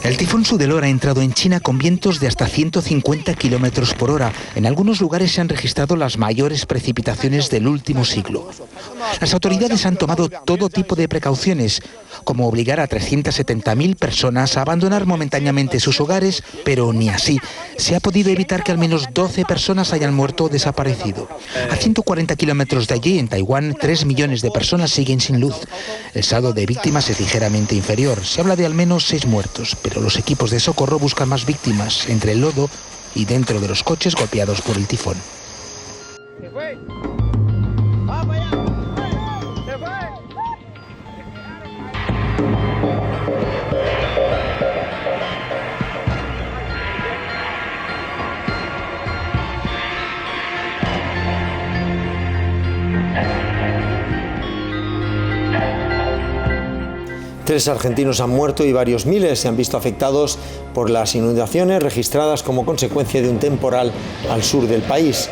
El tifón Sudelor ha entrado en China con vientos de hasta 150 kilómetros por hora. En algunos lugares se han registrado las mayores precipitaciones del último siglo. Las autoridades han tomado todo tipo de precauciones, como obligar a 370.000 personas a abandonar momentáneamente sus hogares, pero ni así se ha podido evitar que al menos 12 personas hayan muerto o desaparecido. A 140 kilómetros de allí, en Taiwán, 3 millones de personas siguen sin luz. El saldo de víctimas es ligeramente inferior. Se habla de al menos 6 muertos, pero los equipos de socorro buscan más víctimas entre el lodo y dentro de los coches golpeados por el tifón. 3 argentinos han muerto y varios miles se han visto afectados por las inundaciones registradas como consecuencia de un temporal al sur del país.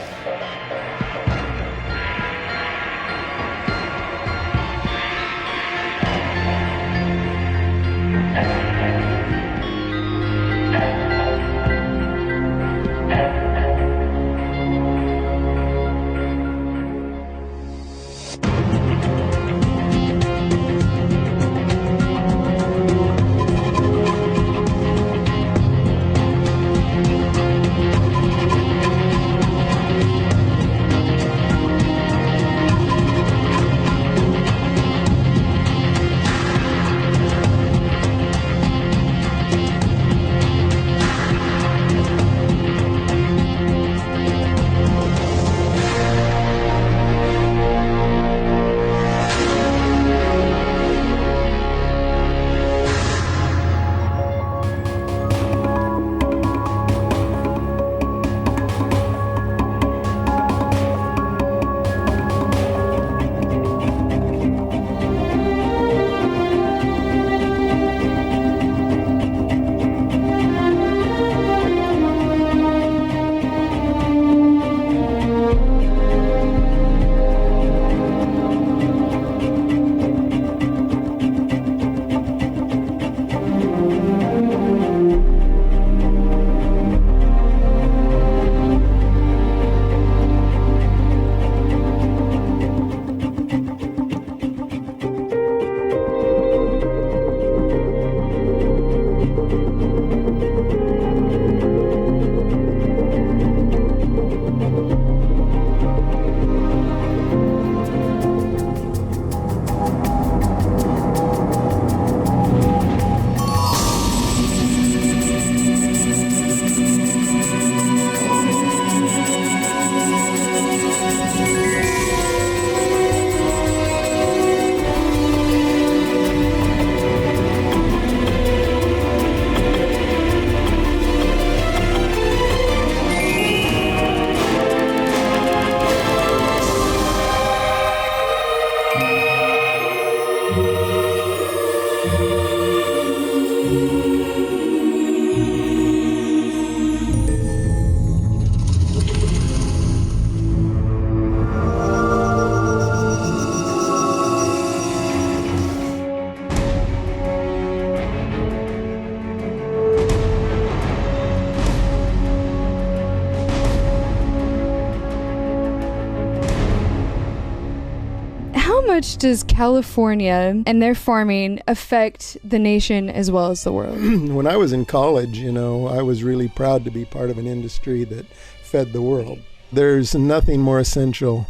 much does California and their farming affect the nation as well as the world? When I was in college, I was really proud to be part of an industry that fed the world. There's nothing more essential.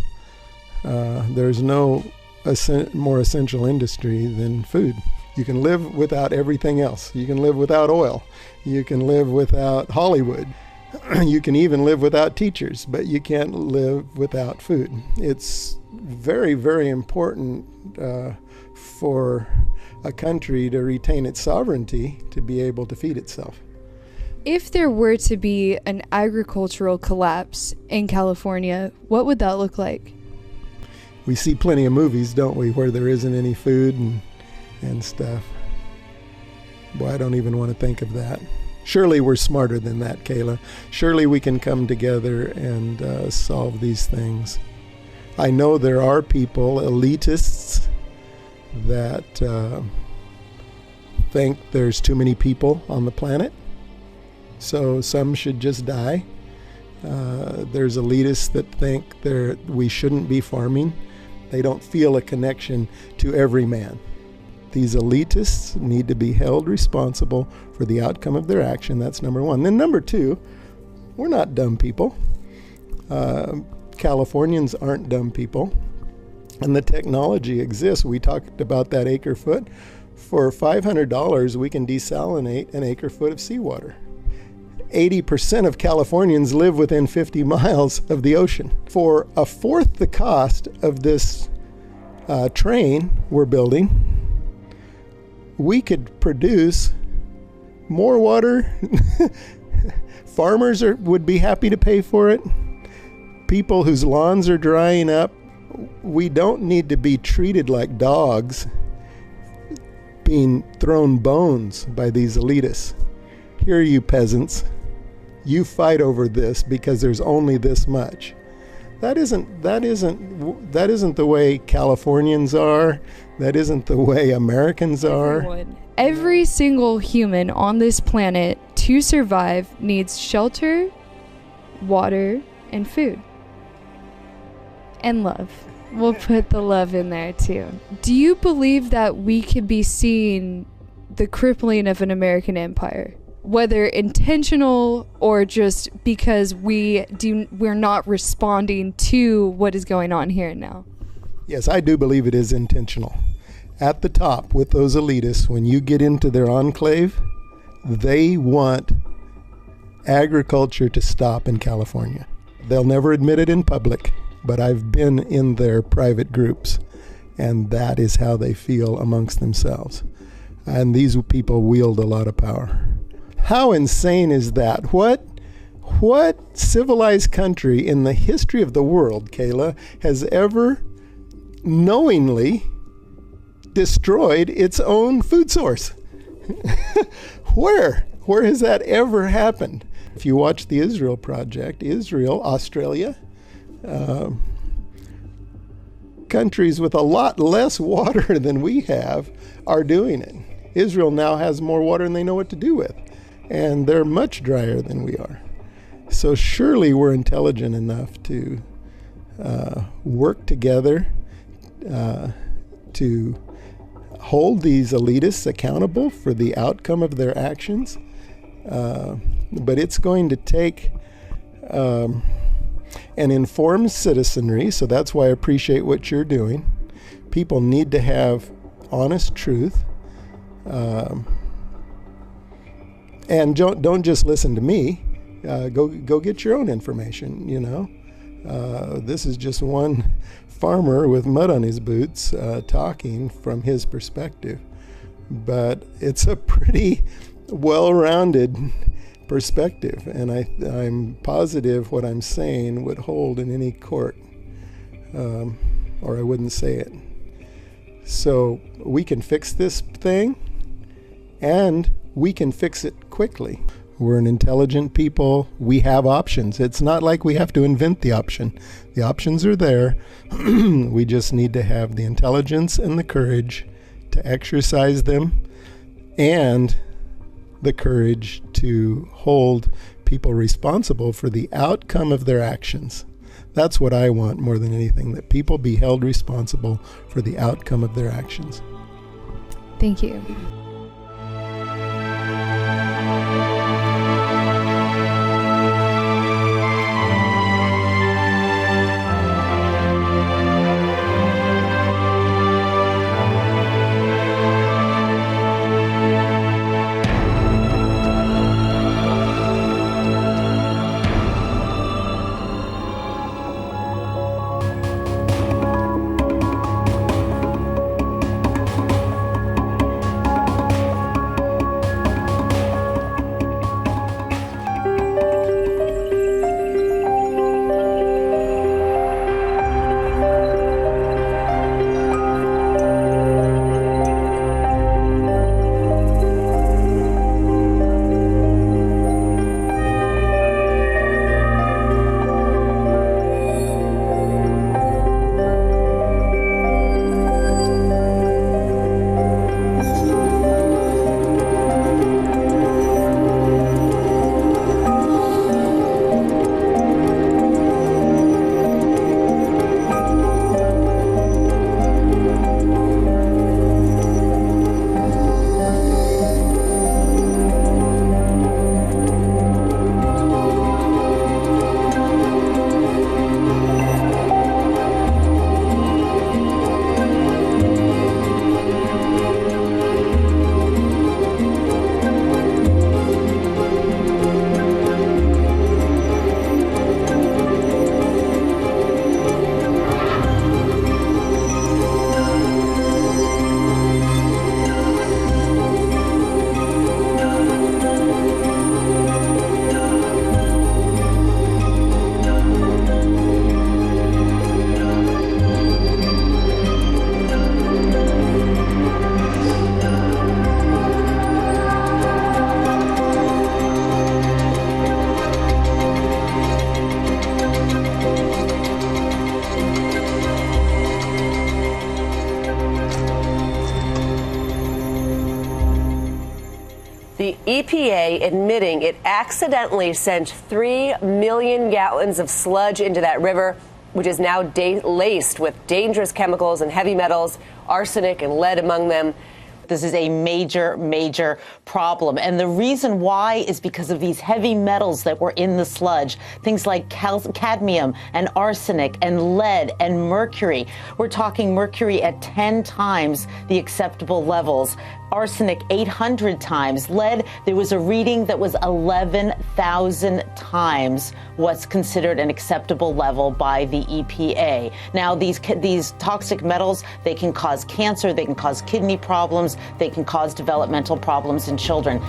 There's no more essential industry than food. You can live without everything else. You can live without oil. You can live without Hollywood. You can even live without teachers, but you can't live without food. It's very, very important for a country to retain its sovereignty to be able to feed itself. If there were to be an agricultural collapse in California, what would that look like? We see plenty of movies, don't we, where there isn't any food and stuff. Boy, I don't even want to think of that. Surely we're smarter than that, Kayla. Surely we can come together and solve these things. I know there are people, elitists, that think there's too many people on the planet, so some should just die. There's elitists that think we shouldn't be farming. They don't feel a connection to every man. These elitists need to be held responsible for the outcome of their action. That's number one. Then number two, we're not dumb people. Californians aren't dumb people. And the technology exists. We talked about that acre foot. For $500, we can desalinate an acre foot of seawater. 80% of Californians live within 50 miles of the ocean. For a fourth the cost of this train we're building, we could produce more water. Farmers would be happy to pay for it. People whose lawns are drying up. We don't need to be treated like dogs, being thrown bones by these elitists. Here, you peasants, you fight over this because there's only this much. That isn't the way Californians are. That isn't the way Americans are. Every single human on this planet to survive needs shelter, water, and food. And love. We'll put the love in there too. Do you believe that we could be seeing the crippling of an American empire? Whether intentional or just because we're not responding to what is going on here and now? Yes, I do believe it is intentional. At the top, with those elitists, when you get into their enclave, they want agriculture to stop in California. They'll never admit it in public, but I've been in their private groups, and that is how they feel amongst themselves. And these people wield a lot of power. How insane is that? What civilized country in the history of the world, Kayla, has ever knowingly destroyed its own food source? Where has that ever happened? If you watch the Israel Project, Israel, Australia, countries with a lot less water than we have are doing it. Israel now has more water than they know what to do with, and they're much drier than we are. So surely we're intelligent enough to work together to hold these elitists accountable for the outcome of their actions. But it's going to take an informed citizenry, so that's why I appreciate what you're doing. People need to have honest truth. And don't just listen to me. Go get your own information, you know. This is just one farmer with mud on his boots talking from his perspective. But it's a pretty well-rounded perspective, and I'm positive what I'm saying would hold in any court, or I wouldn't say it. So we can fix this thing, and we can fix it quickly. We're an intelligent people. We have options. It's not like we have to invent the option. The options are there. We just need to have the intelligence and the courage to exercise them, and the courage to hold people responsible for the outcome of their actions. That's what I want more than anything, that people be held responsible for the outcome of their actions. Thank you. The EPA admitting it accidentally sent 3 million gallons of sludge into that river, which is now laced with dangerous chemicals and heavy metals, arsenic and lead among them. This is a major, major problem. And the reason why is because of these heavy metals that were in the sludge, things like cadmium and arsenic and lead and mercury. We're talking mercury at 10 times the acceptable levels. Arsenic 800 times. Lead, there was a reading that was 11,000 times what's considered an acceptable level by the EPA. Now, these toxic metals, they can cause cancer, they can cause kidney problems, they can cause developmental problems in children.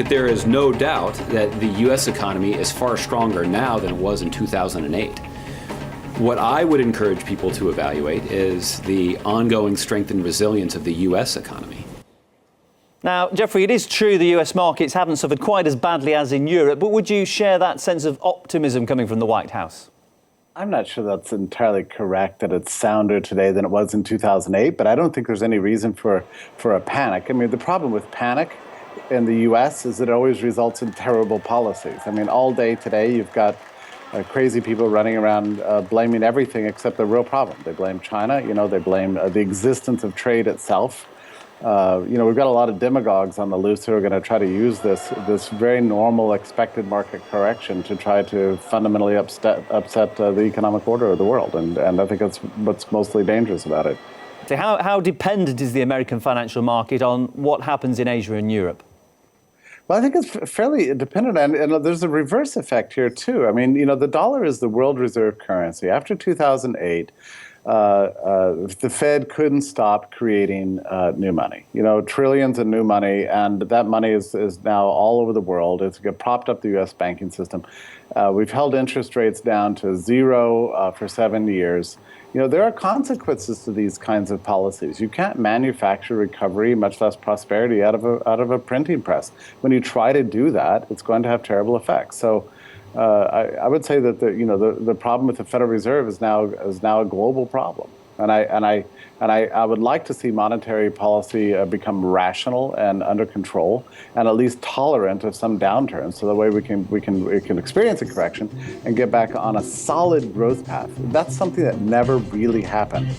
that there is no doubt that the U.S. economy is far stronger now than it was in 2008. What I would encourage people to evaluate is the ongoing strength and resilience of the U.S. economy. Now, Jeffrey, it is true the US markets haven't suffered quite as badly as in Europe, but would you share that sense of optimism coming from the White House? I'm not sure that's entirely correct, that it's sounder today than it was in 2008, but I don't think there's any reason for a panic. I mean, the problem with panic in the US is that it always results in terrible policies. I mean, all day today you've got crazy people running around blaming everything except the real problem. They blame China, they blame the existence of trade itself. We've got a lot of demagogues on the loose who are going to try to use this very normal expected market correction to try to fundamentally upset the economic order of the world. And I think that's what's mostly dangerous about it. So how dependent is the American financial market on what happens in Asia and Europe? Well, I think it's fairly dependent, and there's a reverse effect here too. I mean, the dollar is the world reserve currency. After 2008, the Fed couldn't stop creating new money, trillions of new money, and that money is now all over the world. It's propped up the U.S. banking system. We've held interest rates down to zero for 7 years. There are consequences to these kinds of policies. You can't manufacture recovery, much less prosperity, out of a printing press. When you try to do that, it's going to have terrible effects. So I would say that the problem with the Federal Reserve is now a global problem, and I would like to see monetary policy become rational and under control, and at least tolerant of some downturns, so that way we can experience a correction and get back on a solid growth path. That's something that never really happened.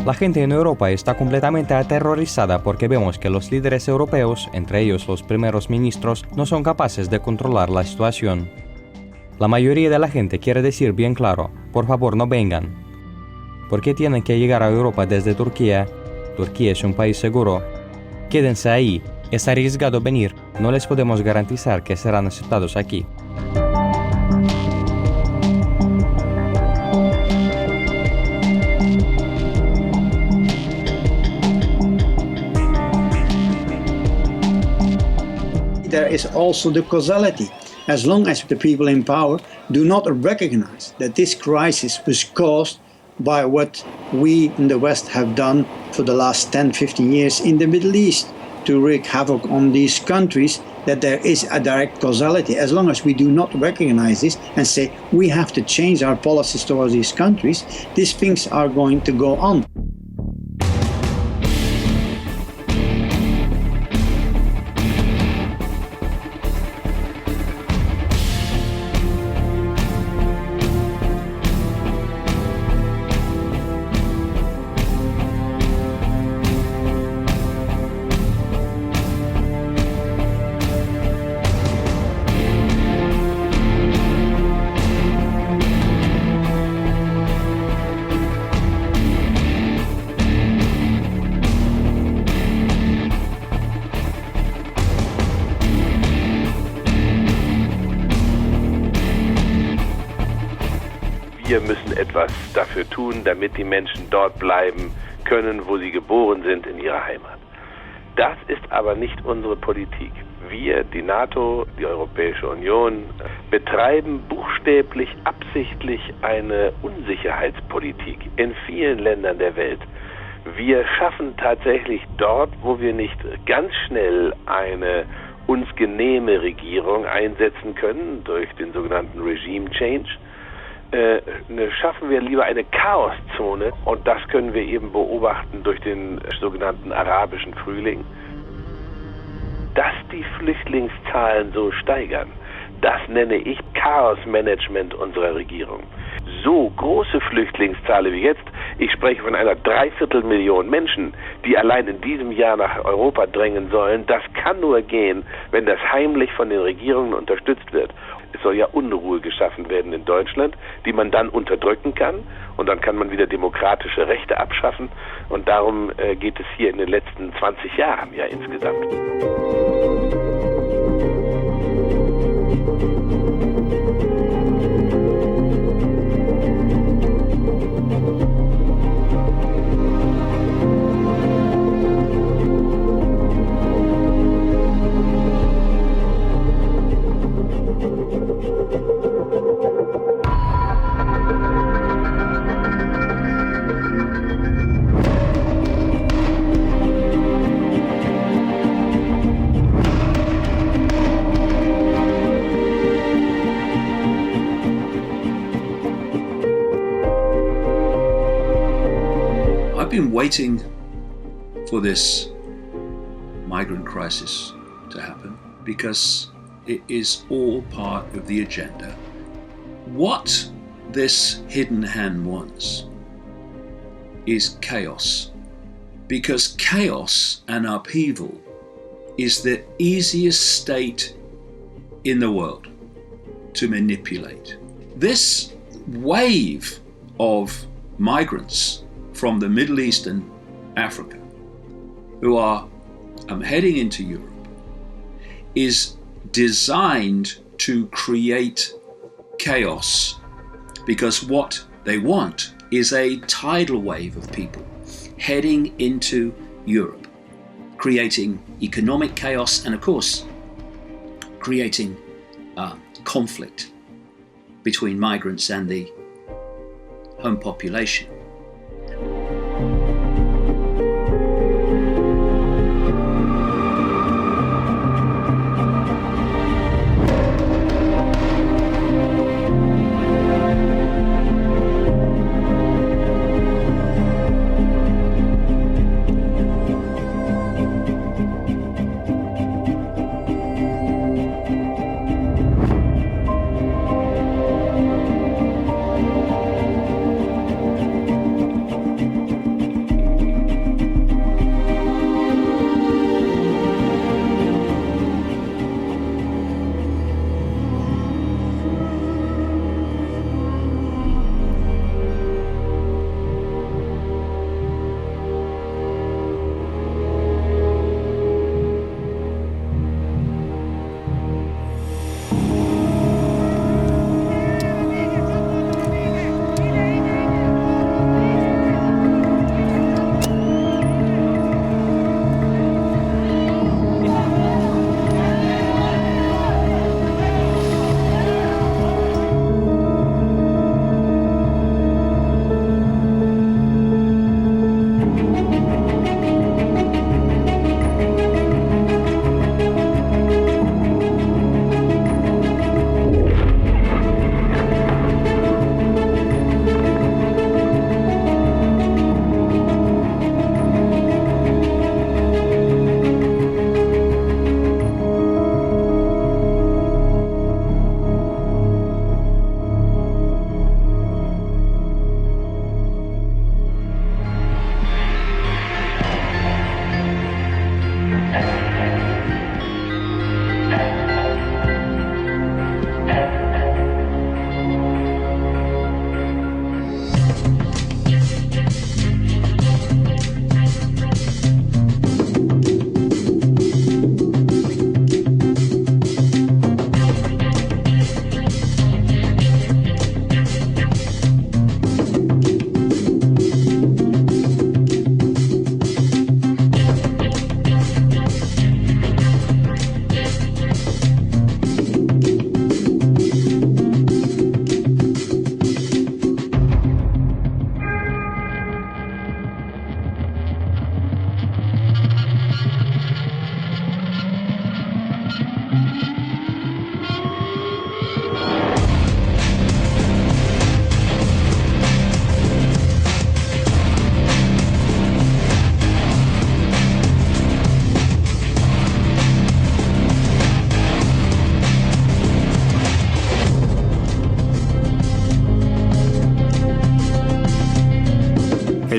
La gente en Europa está completamente aterrorizada porque vemos que los líderes europeos, entre ellos los primeros ministros, no son capaces de controlar la situación. La mayoría de la gente quiere decir bien claro, por favor no vengan. ¿Por qué tienen que llegar a Europa desde Turquía? Turquía es un país seguro. Quédense ahí, es arriesgado venir, no les podemos garantizar que serán aceptados aquí. there is also the causality. As long as the people in power do not recognize that this crisis was caused by what we in the West have done for the last 10, 15 years in the Middle East to wreak havoc on these countries, that there is a direct causality. As long as we do not recognize this and say we have to change our policies towards these countries, these things are going to go on. Wir müssen etwas dafür tun, damit die Menschen dort bleiben können, wo sie geboren sind, in ihrer Heimat. Das ist aber nicht unsere Politik. Wir, die NATO, die Europäische Union, betreiben buchstäblich, absichtlich eine Unsicherheitspolitik in vielen Ländern der Welt. Wir schaffen tatsächlich dort, wo wir nicht ganz schnell eine uns genehme Regierung einsetzen können, durch den sogenannten Regime Change, schaffen wir lieber eine Chaoszone, und das können wir eben beobachten durch den sogenannten arabischen Frühling. Dass die Flüchtlingszahlen so steigern, das nenne ich Chaosmanagement unserer Regierung. So große Flüchtlingszahlen wie jetzt, ich spreche von einer 250 Millionen Menschen, die allein in diesem Jahr nach Europa drängen sollen, das kann nur gehen, wenn das heimlich von den Regierungen unterstützt wird. Es soll ja Unruhe geschaffen werden in Deutschland, die man dann unterdrücken kann, und dann kann man wieder demokratische Rechte abschaffen, und darum geht es hier in den letzten 20 Jahren ja insgesamt. I've been waiting for this migrant crisis to happen because it is all part of the agenda. What this hidden hand wants is chaos, because chaos and upheaval is the easiest state in the world to manipulate. This wave of migrants from the Middle East and Africa who are heading into Europe is designed to create chaos, because what they want is a tidal wave of people heading into Europe, creating economic chaos and, of course, creating conflict between migrants and the home population.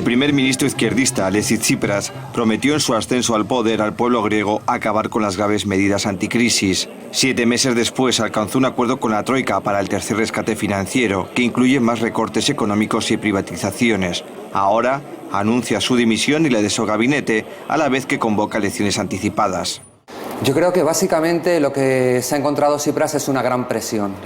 El primer ministro izquierdista, Alexis Tsipras, prometió en su ascenso al poder al pueblo griego acabar con las graves medidas anticrisis. 7 meses después alcanzó un acuerdo con la Troika para el tercer rescate financiero, que incluye más recortes económicos y privatizaciones. Ahora anuncia su dimisión y la de su gabinete, a la vez que convoca elecciones anticipadas. Yo creo que básicamente lo que se ha encontrado Tsipras es una gran presión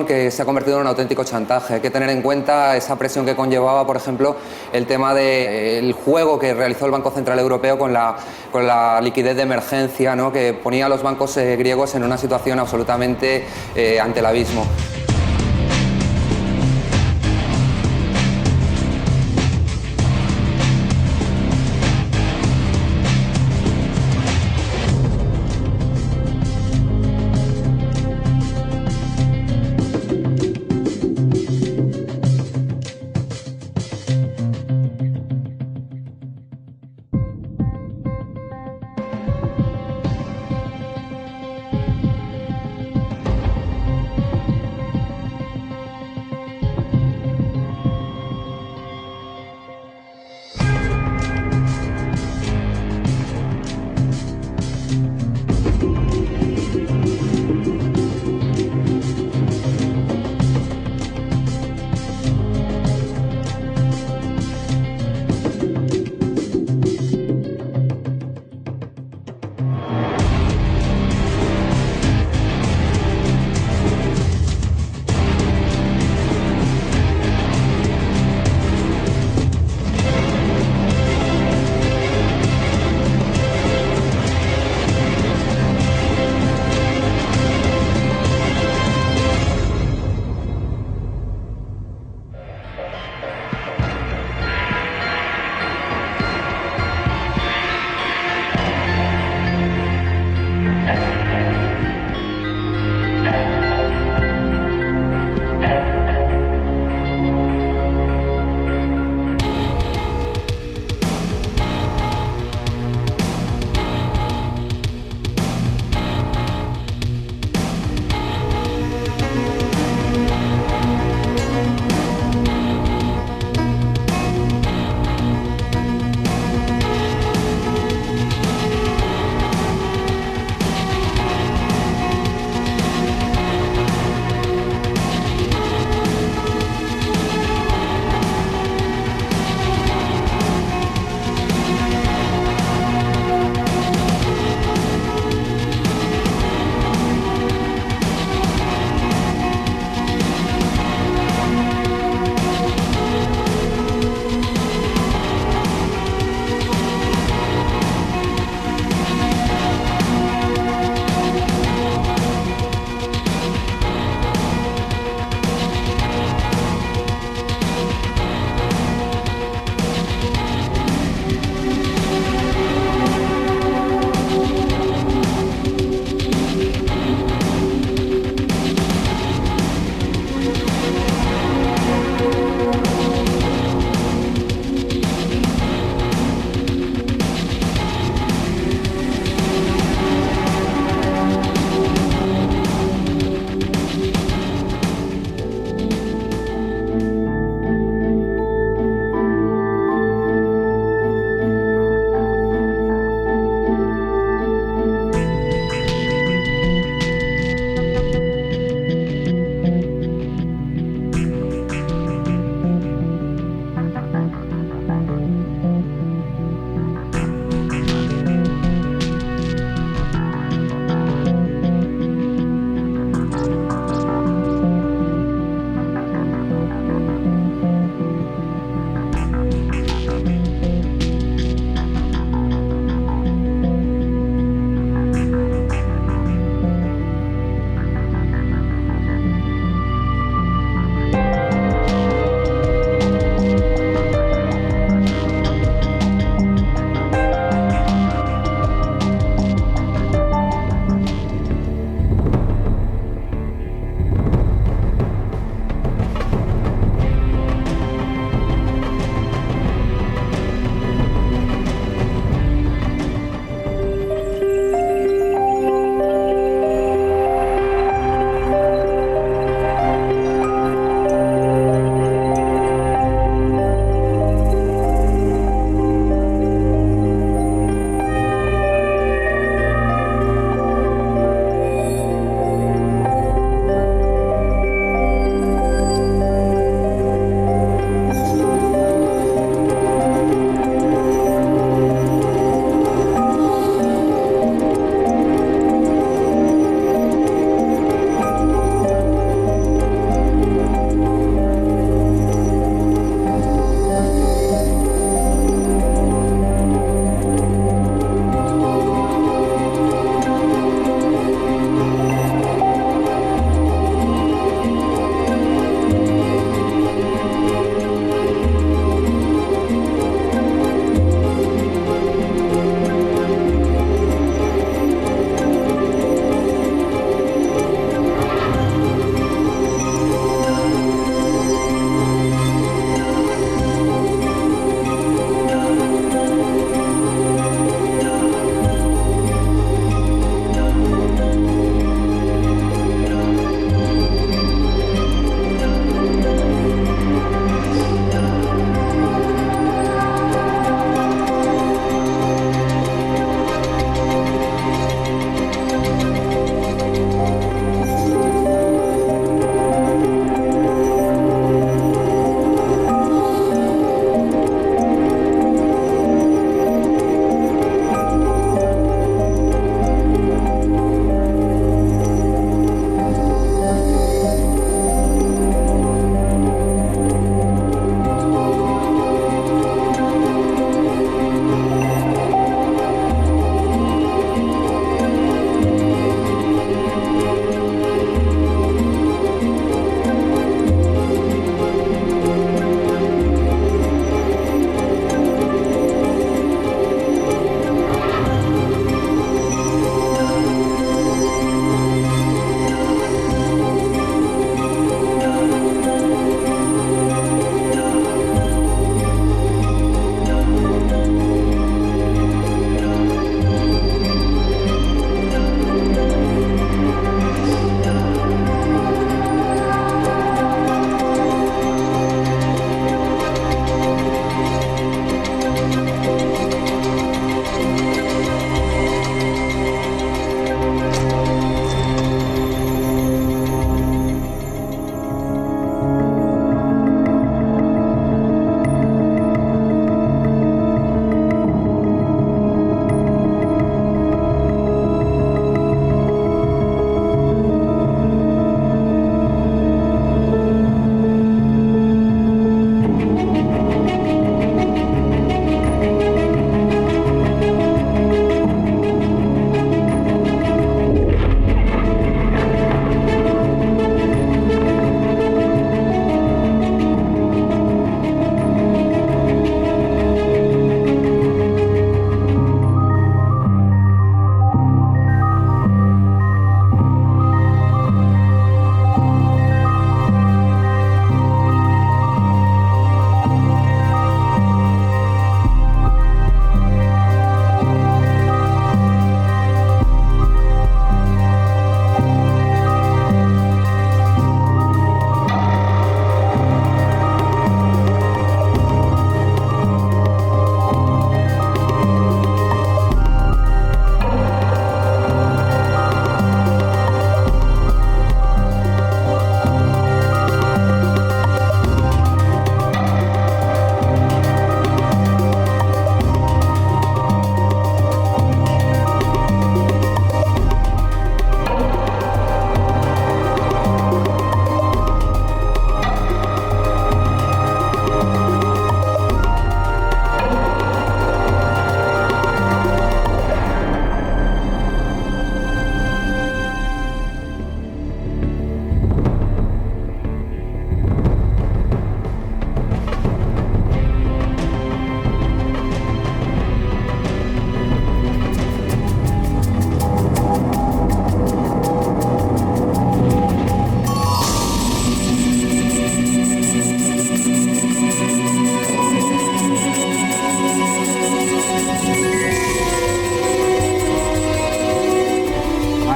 que se ha convertido en un auténtico chantaje. Hay que tener en cuenta esa presión que conllevaba, por ejemplo, el tema del juego que realizó el Banco Central Europeo con la liquidez de emergencia, ¿no?, que ponía a los bancos griegos en una situación absolutamente ante el abismo.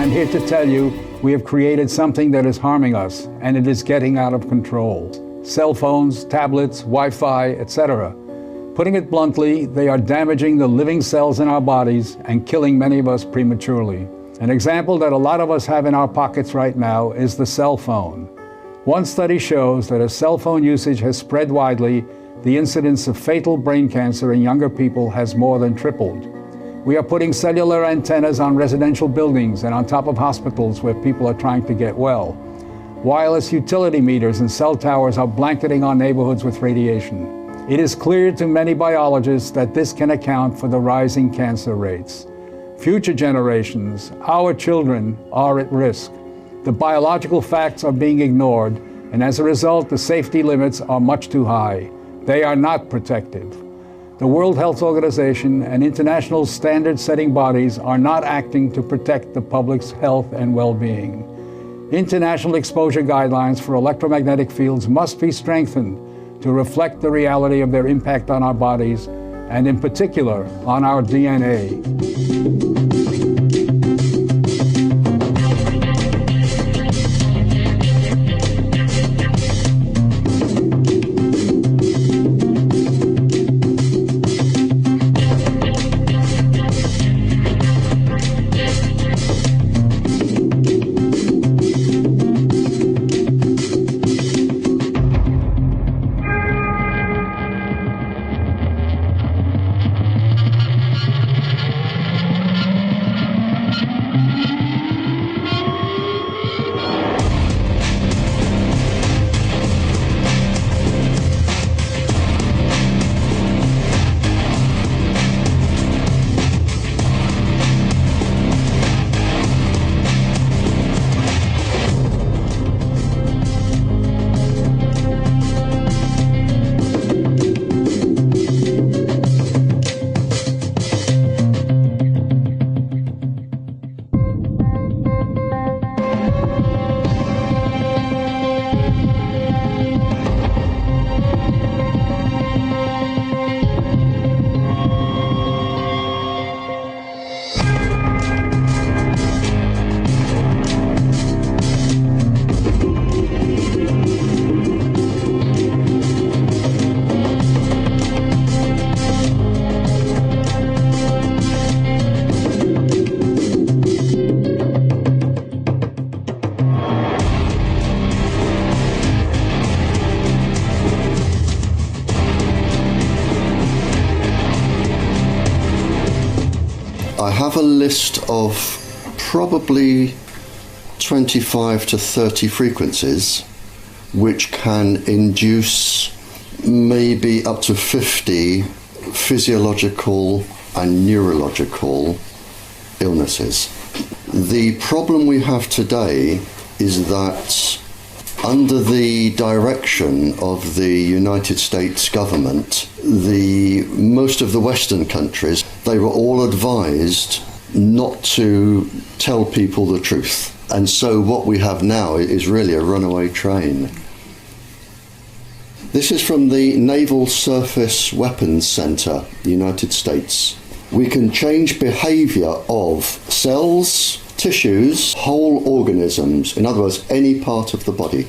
I'm here to tell you we have created something that is harming us, and it is getting out of control. Cell phones, tablets, Wi-Fi, etc. Putting it bluntly, they are damaging the living cells in our bodies and killing many of us prematurely. An example that a lot of us have in our pockets right now is the cell phone. One study shows that as cell phone usage has spread widely, the incidence of fatal brain cancer in younger people has more than tripled. We are putting cellular antennas on residential buildings and on top of hospitals where people are trying to get well. Wireless utility meters and cell towers are blanketing our neighborhoods with radiation. It is clear to many biologists that this can account for the rising cancer rates. Future generations, our children, are at risk. The biological facts are being ignored, and as a result, the safety limits are much too high. They are not protective. The World Health Organization and international standard-setting bodies are not acting to protect the public's health and well-being. International exposure guidelines for electromagnetic fields must be strengthened to reflect the reality of their impact on our bodies, and in particular, on our DNA. I have a list of probably 25 to 30 frequencies which can induce maybe up to 50 physiological and neurological illnesses. The problem we have today is that under the direction of the United States government, most of the Western countries, they were all advised not to tell people the truth. And so what we have now is really a runaway train. This is from the Naval Surface Weapons Center, United States. We can change behavior of cells, tissues, whole organisms, in other words, any part of the body.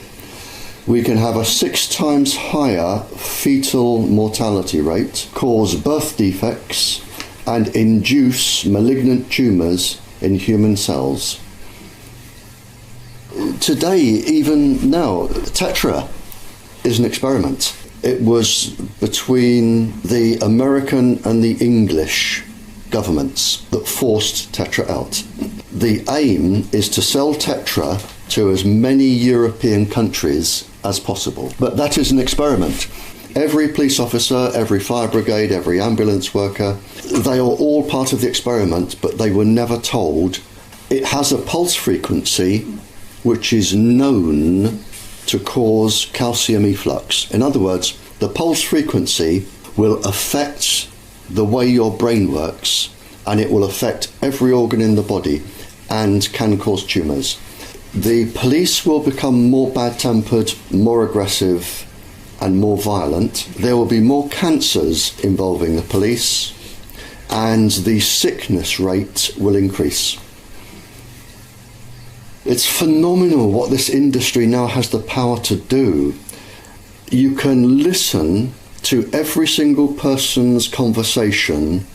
We can have a 6 times higher fetal mortality rate, cause birth defects, and induce malignant tumours in human cells. Today, even now, Tetra is an experiment. It was between the American and the English governments that forced Tetra out. The aim is to sell Tetra to as many European countries as possible. But that is an experiment. Every police officer, every fire brigade, every ambulance worker, they are all part of the experiment, but they were never told. It has a pulse frequency which is known to cause calcium efflux. In other words, the pulse frequency will affect the way your brain works, and it will affect every organ in the body and can cause tumours. The police will become more bad-tempered, more aggressive, and more violent. There will be more cancers involving the police, and the sickness rate will increase. It's phenomenal what this industry now has the power to do. You can listen to every single person's conversation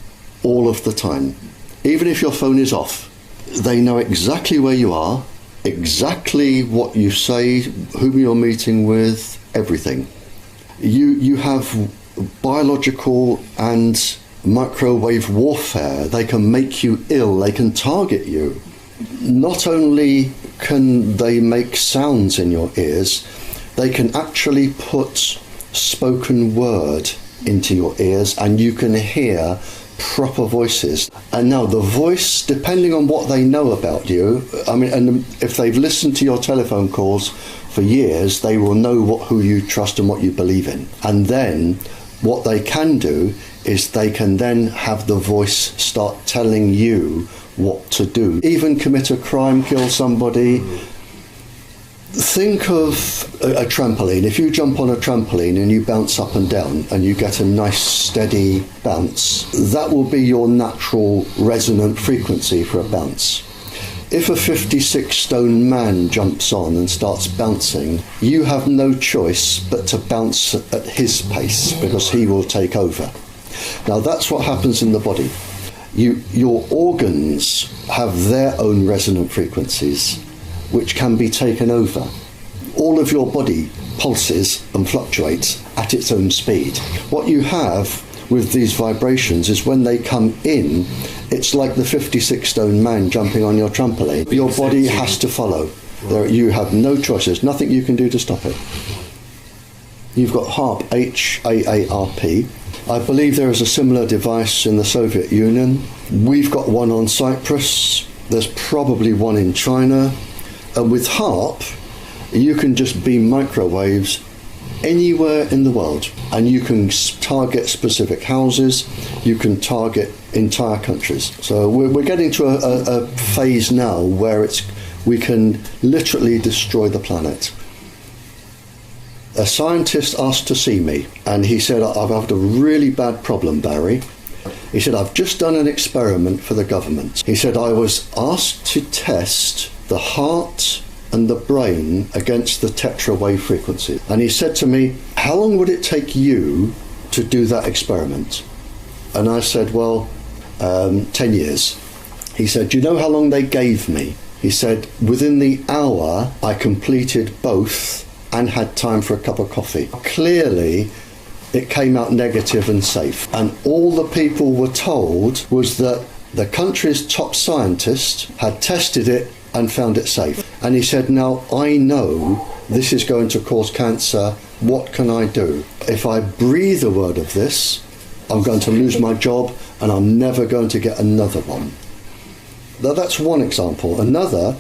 all of the time, even if your phone is off. They know exactly where you are, exactly what you say, whom you're meeting with, everything. You have biological and microwave warfare. They can make you ill, they can target you. Not only can they make sounds in your ears, they can actually put spoken word into your ears and you can hear proper voices. And now the voice, depending on what they know about you, I mean, and if they've listened to your telephone calls for years, they will know who you trust and what you believe in. And then what they can do is they can then have the voice start telling you what to do. Even commit a crime, kill somebody. Think of a trampoline. If you jump on a trampoline and you bounce up and down and you get a nice steady bounce, that will be your natural resonant frequency for a bounce. If a 56-stone man jumps on and starts bouncing, you have no choice but to bounce at his pace because he will take over. Now that's what happens in the body. Your organs have their own resonant frequencies which can be taken over. All of your body pulses and fluctuates at its own speed. What you have with these vibrations is when they come in, it's like the 56-stone man jumping on your trampoline. Your body has to follow. You have no choices, nothing you can do to stop it. You've got HAARP, H-A-A-R-P. I believe there is a similar device in the Soviet Union. We've got one on Cyprus. There's probably one in China. And with HAARP, you can just beam microwaves anywhere in the world. And you can target specific houses. You can target entire countries. So we're getting to a phase now where we can literally destroy the planet. A scientist asked to see me, and he said, I've had a really bad problem, Barry. He said, I've just done an experiment for the government. He said, I was asked to test the heart and the brain against the tetra wave frequency. And he said to me, how long would it take you to do that experiment? And I said, well, 10 years. He said, do you know how long they gave me? He said, within the hour, I completed both and had time for a cup of coffee. Clearly, it came out negative and safe. And all the people were told was that the country's top scientist had tested it and found it safe. And he said, now I know this is going to cause cancer. What can I do? If I breathe a word of this, I'm going to lose my job and I'm never going to get another one. Now, that's one example. Another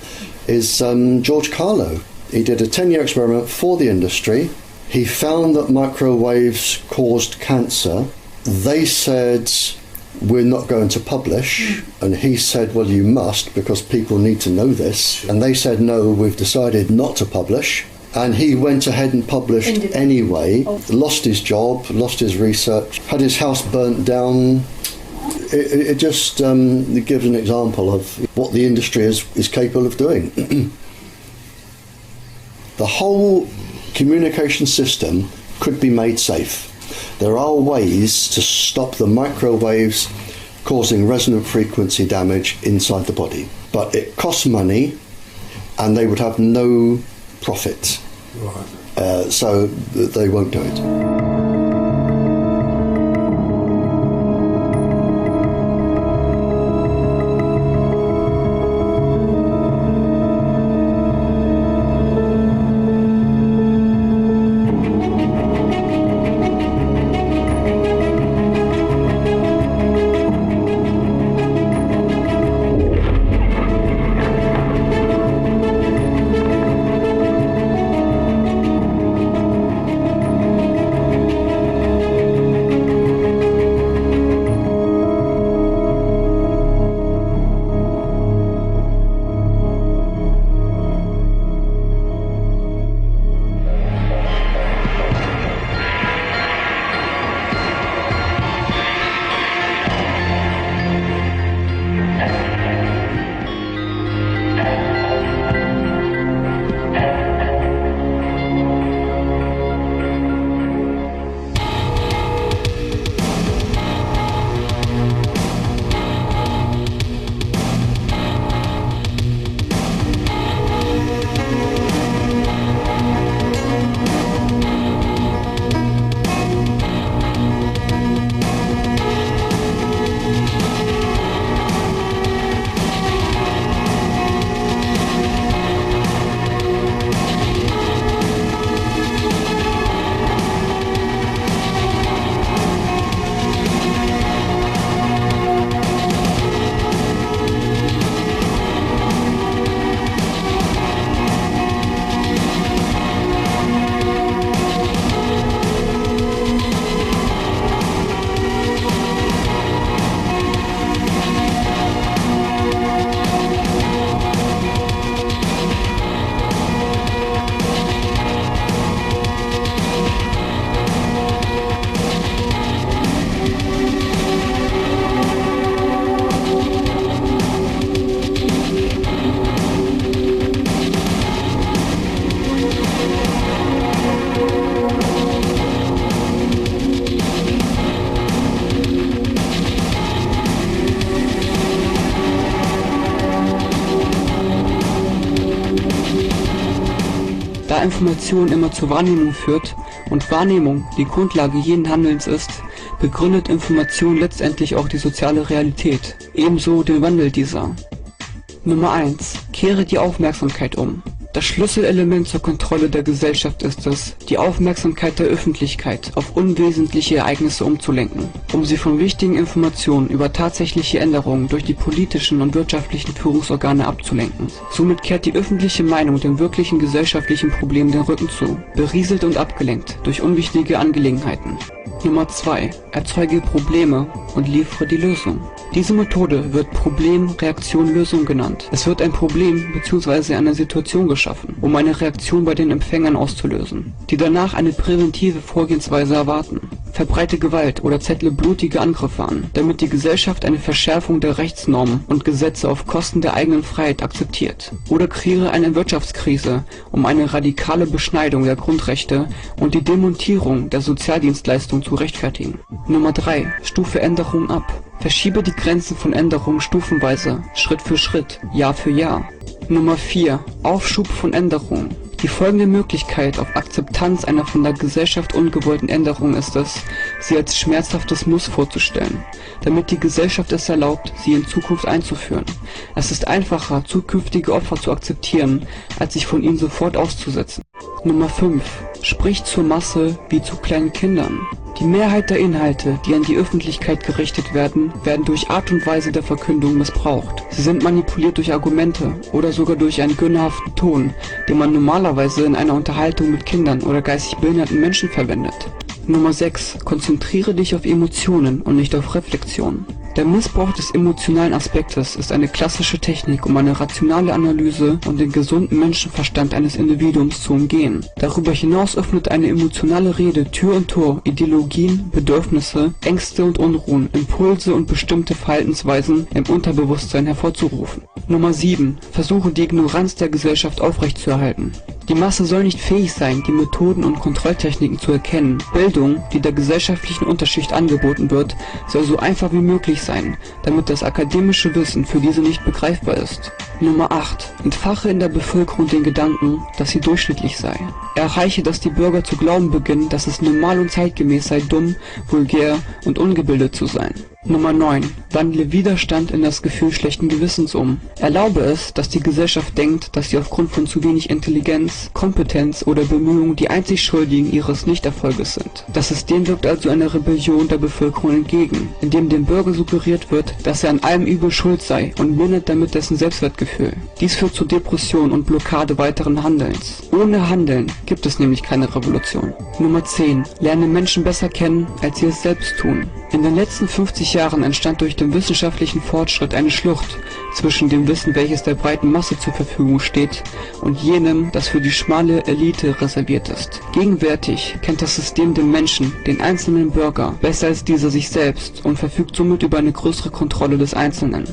is George Carlo. He did a 10-year experiment for the industry. He found that microwaves caused cancer. They said, we're not going to publish. And he said, well, you must, because people need to know this. And they said, no, we've decided not to publish. And he went ahead and published anyway, lost his job, lost his research, had his house burnt down. It just gives an example of what the industry is capable of doing. The whole communication system could be made safe. There are ways to stop the microwaves causing resonant frequency damage inside the body. But it costs money and they would have no profit. Right. So they won't do it. Da Information immer zur Wahrnehmung führt und Wahrnehmung die Grundlage jeden Handelns ist, begründet Information letztendlich auch die soziale Realität, ebenso den Wandel dieser. Nummer 1. Kehre die Aufmerksamkeit um. Das Schlüsselelement zur Kontrolle der Gesellschaft ist es, die Aufmerksamkeit der Öffentlichkeit auf unwesentliche Ereignisse umzulenken, um sie von wichtigen Informationen über tatsächliche Änderungen durch die politischen und wirtschaftlichen Führungsorgane abzulenken. Somit kehrt die öffentliche Meinung den wirklichen gesellschaftlichen Problemen den Rücken zu, berieselt und abgelenkt durch unwichtige Angelegenheiten. Nummer 2. Erzeuge Probleme und liefere die Lösung. Diese Methode wird Problem-Reaktion-Lösung genannt. Es wird ein Problem bzw. eine Situation geschaffen, um eine Reaktion bei den Empfängern auszulösen, die danach eine präventive Vorgehensweise erwarten. Verbreite Gewalt oder zettle blutige Angriffe an, damit die Gesellschaft eine Verschärfung der Rechtsnormen und Gesetze auf Kosten der eigenen Freiheit akzeptiert. Oder kreiere eine Wirtschaftskrise, um eine radikale Beschneidung der Grundrechte und die Demontierung der Sozialdienstleistung zu rechtfertigen. Nummer 3. Stufe Änderung ab. Verschiebe die Grenzen von Änderungen stufenweise, Schritt für Schritt, Jahr für Jahr. Nummer 4. Aufschub von Änderungen. Die folgende Möglichkeit auf Akzeptanz einer von der Gesellschaft ungewollten Änderung ist es, sie als schmerzhaftes Muss vorzustellen, damit die Gesellschaft es erlaubt, sie in Zukunft einzuführen. Es ist einfacher, zukünftige Opfer zu akzeptieren, als sich von ihnen sofort auszusetzen. Nummer 5. Sprich zur Masse wie zu kleinen Kindern. Die Mehrheit der Inhalte, die an die Öffentlichkeit gerichtet werden, werden durch Art und Weise der Verkündung missbraucht. Sie sind manipuliert durch Argumente oder sogar durch einen gönnerhaften Ton, den man normalerweise in einer Unterhaltung mit Kindern oder geistig behinderten Menschen verwendet. Nummer 6. Konzentriere dich auf Emotionen und nicht auf Reflexion. Der Missbrauch des emotionalen Aspektes ist eine klassische Technik, um eine rationale Analyse und den gesunden Menschenverstand eines Individuums zu umgehen. Darüber hinaus öffnet eine emotionale Rede Tür und Tor, Ideologien, Bedürfnisse, Ängste und Unruhen, Impulse und bestimmte Verhaltensweisen im Unterbewusstsein hervorzurufen. Nummer 7. Versuche die Ignoranz der Gesellschaft aufrechtzuerhalten. Die Masse soll nicht fähig sein, die Methoden und Kontrolltechniken zu erkennen. Bildung, die der gesellschaftlichen Unterschicht angeboten wird, soll so einfach wie möglich sein, damit das akademische Wissen für diese nicht begreifbar ist. Nummer 8. Entfache in der Bevölkerung den Gedanken, dass sie durchschnittlich sei. Erreiche, dass die Bürger zu glauben beginnen, dass es normal und zeitgemäß sei, dumm, vulgär und ungebildet zu sein. Nummer 9. Wandle Widerstand in das Gefühl schlechten Gewissens um. Erlaube es, dass die Gesellschaft denkt, dass sie aufgrund von zu wenig Intelligenz, Kompetenz oder Bemühungen die einzig Schuldigen ihres Nichterfolges sind. Das System wirkt also einer Rebellion der Bevölkerung entgegen, indem dem Bürger suggeriert wird, dass er an allem Übel schuld sei und mindert damit dessen Selbstwertgefühl. Dies führt zu Depression und Blockade weiteren Handelns. Ohne Handeln gibt es nämlich keine Revolution. Nummer 10. Lerne Menschen besser kennen, als sie es selbst tun. In den letzten 50 Jahren entstand durch den wissenschaftlichen Fortschritt eine Schlucht zwischen dem Wissen, welches der breiten Masse zur Verfügung steht, und jenem, das für die schmale Elite reserviert ist. Gegenwärtig kennt das System den Menschen, den einzelnen Bürger, besser als dieser sich selbst und verfügt somit über eine größere Kontrolle des Einzelnen.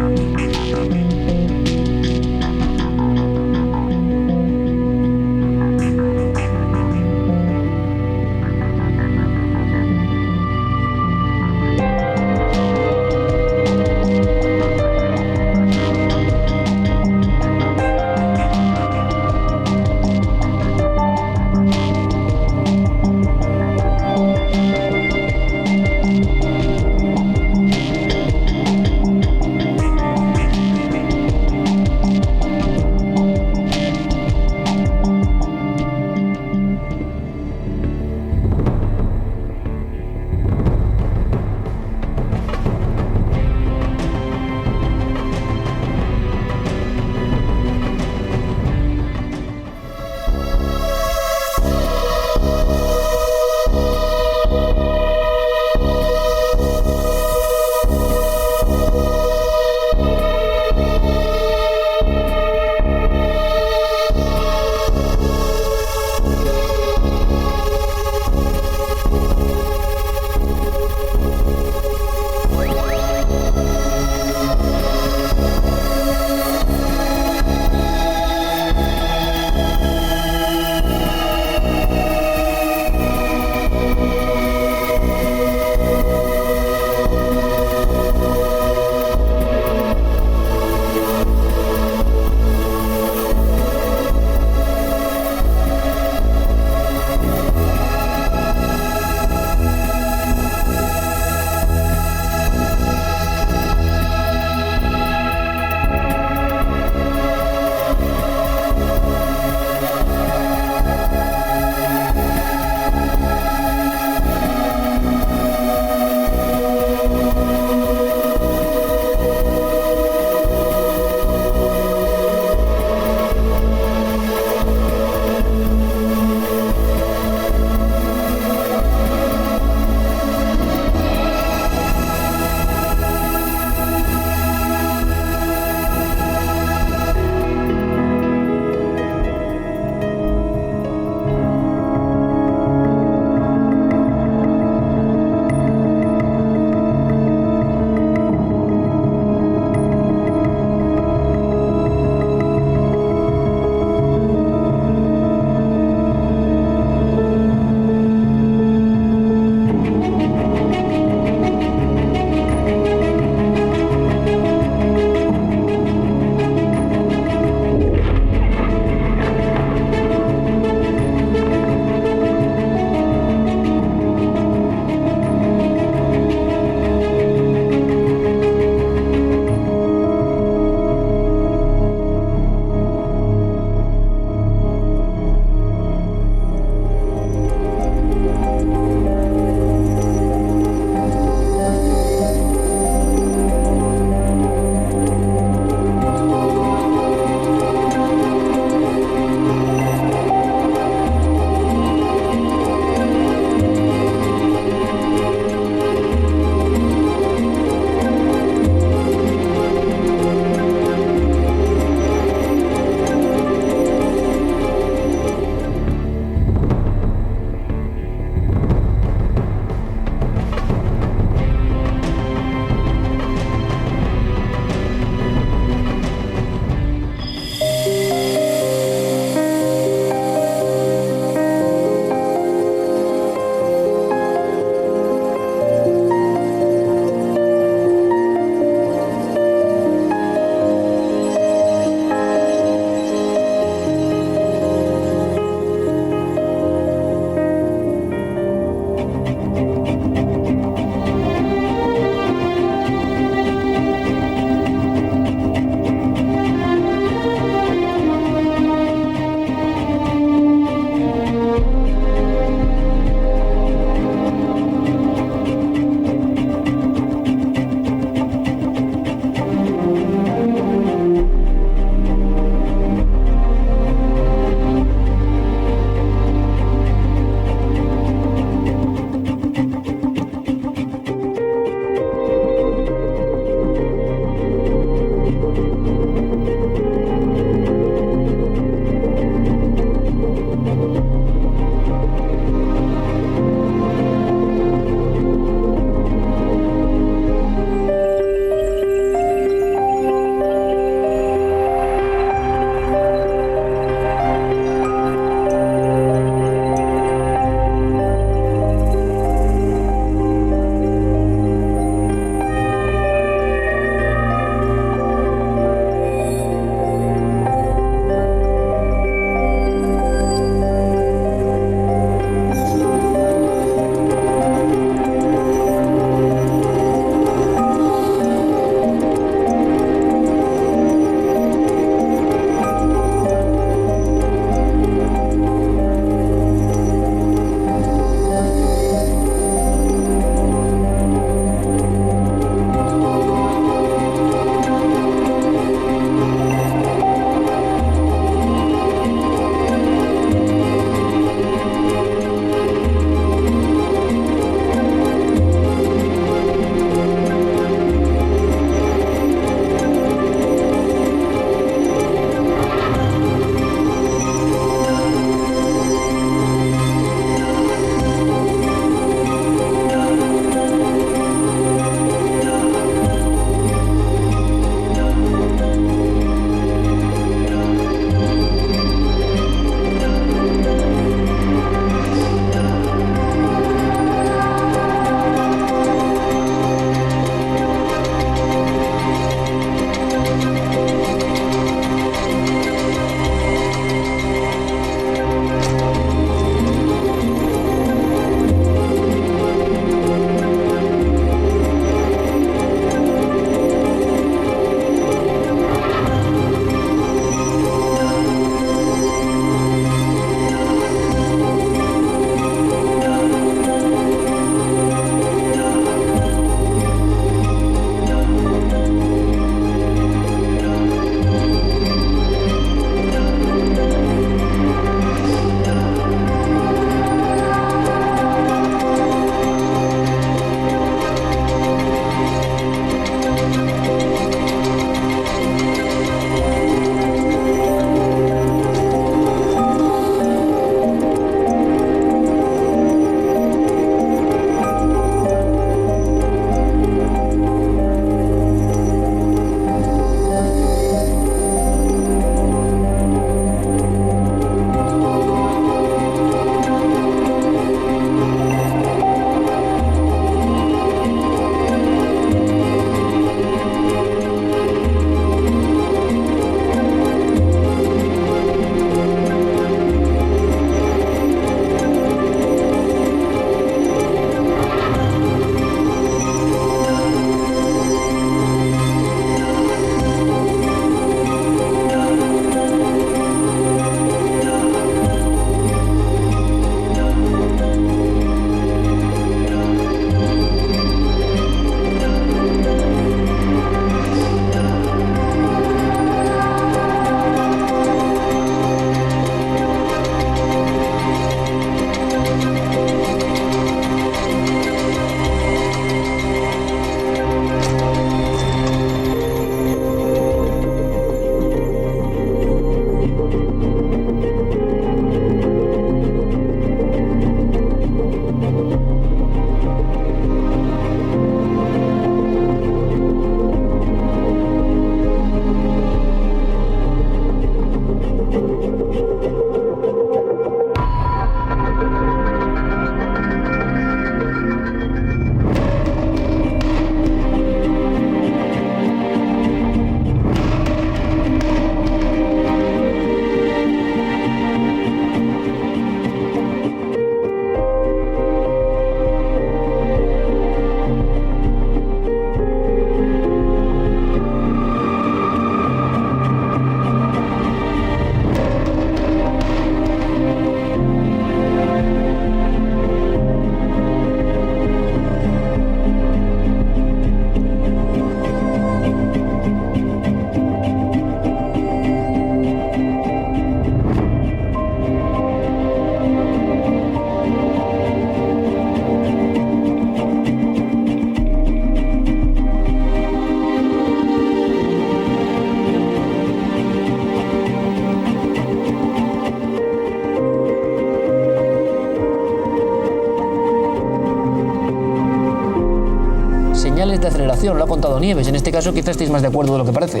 cierta aceleración, lo ha contado Nieves. En este caso quizás estéis más de acuerdo de lo que parece.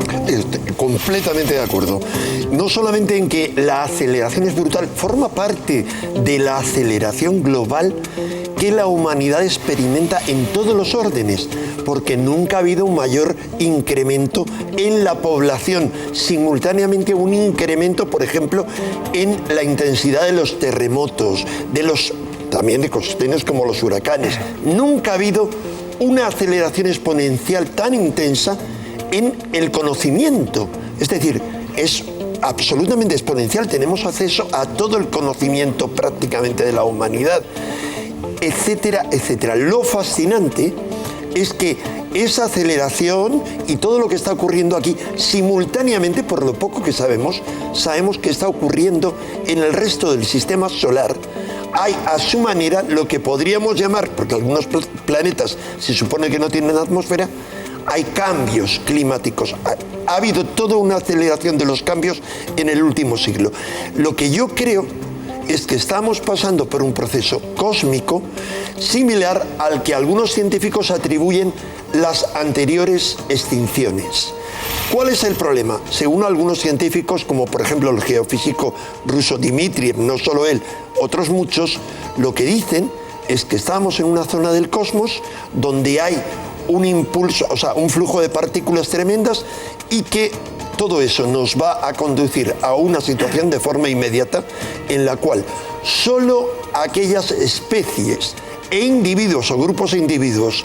Completamente de acuerdo. No solamente en que la aceleración es brutal, forma parte de la aceleración global que la humanidad experimenta en todos los órdenes, porque nunca ha habido un mayor incremento en la población, simultáneamente un incremento, por ejemplo, en la intensidad de los terremotos, también de cuestiones como los huracanes. Nunca ha habido una aceleración exponencial tan intensa en el conocimiento. Es decir, es absolutamente exponencial. Tenemos acceso a todo el conocimiento prácticamente de la humanidad, etcétera, etcétera. Lo fascinante es que esa aceleración y todo lo que está ocurriendo aquí simultáneamente, por lo poco que sabemos que está ocurriendo en el resto del sistema solar. Hay a su manera lo que podríamos llamar, porque algunos planetas se supone que no tienen atmósfera, hay cambios climáticos. Ha habido toda una aceleración de los cambios en el último siglo. Lo que yo creo es que estamos pasando por un proceso cósmico similar al que algunos científicos atribuyen las anteriores extinciones. ¿Cuál es el problema? Según algunos científicos, como por ejemplo el geofísico ruso Dmitriev, no solo él, otros muchos, lo que dicen es que estamos en una zona del cosmos donde hay un impulso, o sea, un flujo de partículas tremendas, y que todo eso nos va a conducir a una situación de forma inmediata en la cual solo aquellas especies e individuos o grupos de individuos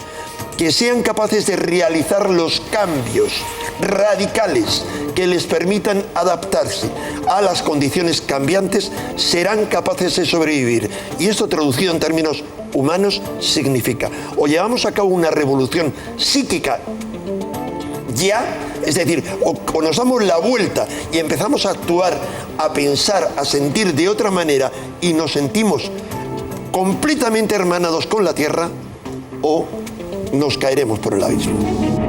que sean capaces de realizar los cambios radicales que les permitan adaptarse a las condiciones cambiantes serán capaces de sobrevivir. Y esto, traducido en términos humanos, significa o llevamos a cabo una revolución psíquica ya, es decir, o nos damos la vuelta y empezamos a actuar, a pensar, a sentir de otra manera y nos sentimos completamente hermanados con la Tierra, o nos caeremos por el abismo.